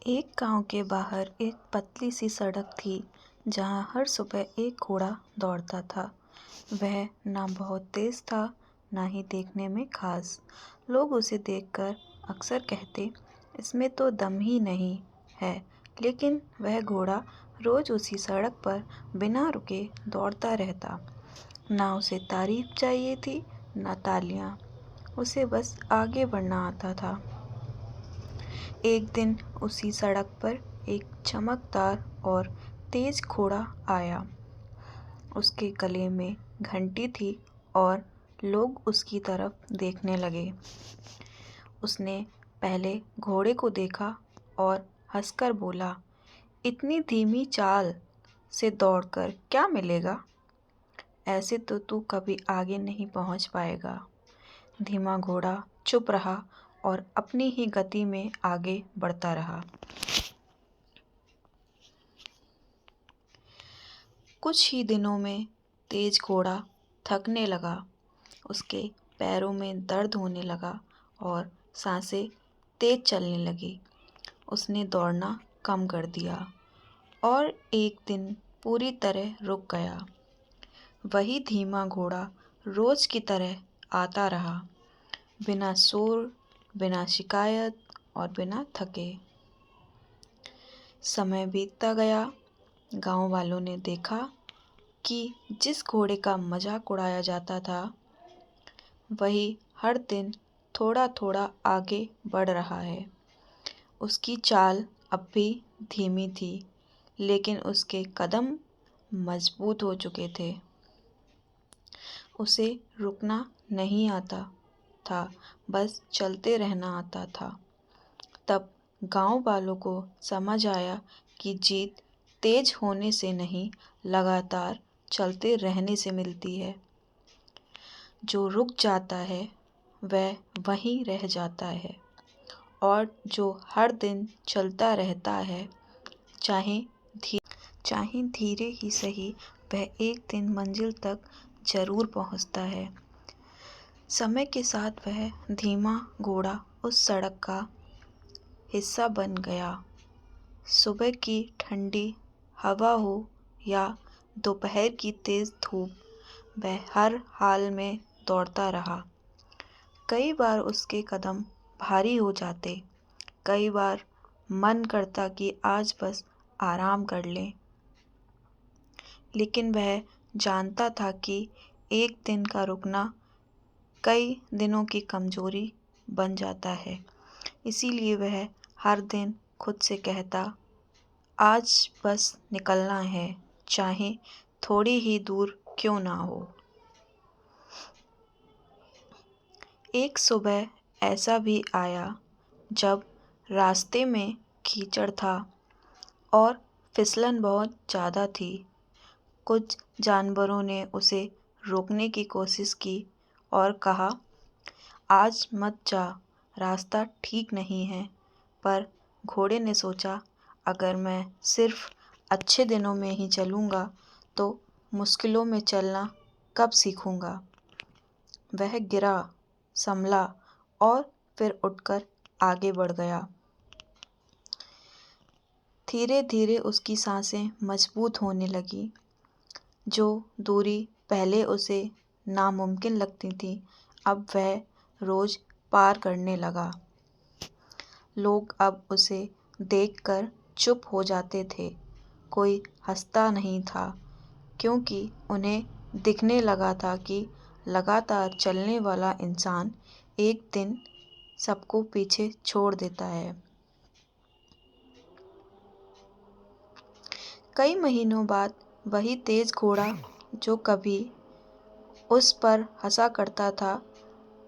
एक गांव के बाहर एक पतली सी सड़क थी जहां हर सुबह एक घोड़ा दौड़ता था। वह ना बहुत तेज था, ना ही देखने में खास। लोग उसे देखकर अक्सर कहते, इसमें तो दम ही नहीं है। लेकिन वह घोड़ा रोज उसी सड़क पर बिना रुके दौड़ता रहता। ना उसे तारीफ चाहिए थी, ना तालियां। उसे बस आगे बढ़ना आता था। एक दिन उसी सड़क पर एक चमकदार और तेज घोड़ा आया। उसके गले में घंटी थी और लोग उसकी तरफ देखने लगे। उसने पहले घोड़े को देखा और हंसकर बोला, इतनी धीमी चाल से दौड़कर क्या मिलेगा? ऐसे तो तू कभी आगे नहीं पहुंच पाएगा। धीमा घोड़ा चुप रहा और अपनी ही गति में आगे बढ़ता रहा। कुछ ही दिनों में तेज घोड़ा थकने लगा। उसके पैरों में दर्द होने लगा और सांसें तेज चलने लगी। उसने दौड़ना कम कर दिया और एक दिन पूरी तरह रुक गया। वही धीमा घोड़ा रोज की तरह आता रहा, बिना शोर, बिना शिकायत और बिना थके। समय बीतता गया। गांव वालों ने देखा कि जिस घोड़े का मजाक उड़ाया जाता था, वही हर दिन थोड़ा थोड़ा आगे बढ़ रहा है। उसकी चाल अब भी धीमी थी, लेकिन उसके कदम मजबूत हो चुके थे। उसे रुकना नहीं आता था, बस चलते रहना आता था। तब गांव वालों को समझ आया कि जीत तेज होने से नहीं, लगातार चलते रहने से मिलती है। जो रुक जाता है वह वहीं रह जाता है, और जो हर दिन चलता रहता है, चाहे धीरे ही सही, वह एक दिन मंजिल तक जरूर पहुंचता है। समय के साथ वह धीमा घोड़ा उस सड़क का हिस्सा बन गया। सुबह की ठंडी हवा हो या दोपहर की तेज धूप, वह हर हाल में दौड़ता रहा। कई बार उसके कदम भारी हो जाते, कई बार मन करता कि आज बस आराम कर लें। लेकिन वह जानता था कि एक दिन का रुकना कई दिनों की कमजोरी बन जाता है। इसीलिए वह हर दिन खुद से कहता, आज बस निकलना है, चाहे थोड़ी ही दूर क्यों ना हो। एक सुबह ऐसा भी आया जब रास्ते में कीचड़ था और फिसलन बहुत ज़्यादा थी। कुछ जानवरों ने उसे रोकने की कोशिश की और कहा, आज मत जा, रास्ता ठीक नहीं है। पर घोड़े ने सोचा, अगर मैं सिर्फ अच्छे दिनों में ही चलूँगा तो मुश्किलों में चलना कब सीखूँगा। वह गिरा, संभला और फिर उठकर आगे बढ़ गया। धीरे धीरे उसकी सांसें मजबूत होने लगी। जो दूरी पहले उसे नामुमकिन लगती थी, अब वह रोज पार करने लगा। लोग अब उसे देखकर चुप हो जाते थे। कोई हंसता नहीं था, क्योंकि उन्हें दिखने लगा था कि लगातार चलने वाला इंसान एक दिन सबको पीछे छोड़ देता है। कई महीनों बाद वही तेज घोड़ा जो कभी उस पर हंसा करता था,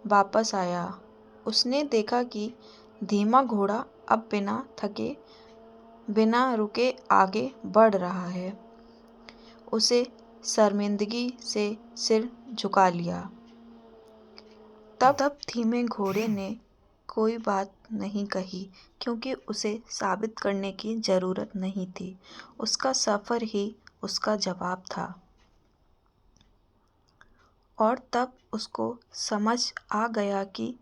वापस आया। उसने देखा कि धीमा घोड़ा अब बिना थके, बिना रुके आगे बढ़ रहा है। उसे शर्मिंदगी से सिर झुका लिया। तब धीमे घोड़े ने कोई बात नहीं कही, क्योंकि उसे साबित करने की जरूरत नहीं थी। उसका सफर ही उसका जवाब था। और तब उसको समझ आ गया कि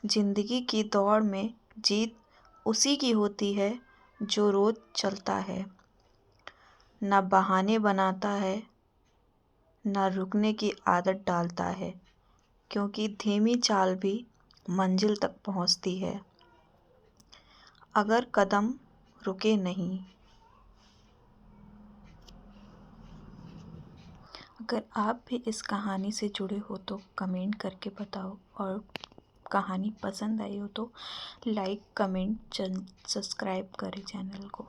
जिंदगी की दौड़ में जीत उसी की होती है जो रोज चलता है, न बहाने बनाता है, न रुकने की आदत डालता है, क्योंकि धीमी चाल भी मंजिल तक पहुंचती है अगर कदम रुके नहीं। अगर आप भी इस कहानी से जुड़े हो तो कमेंट करके बताओ, और कहानी पसंद आई हो तो लाइक, कमेंट, सब्सक्राइब करें चैनल को।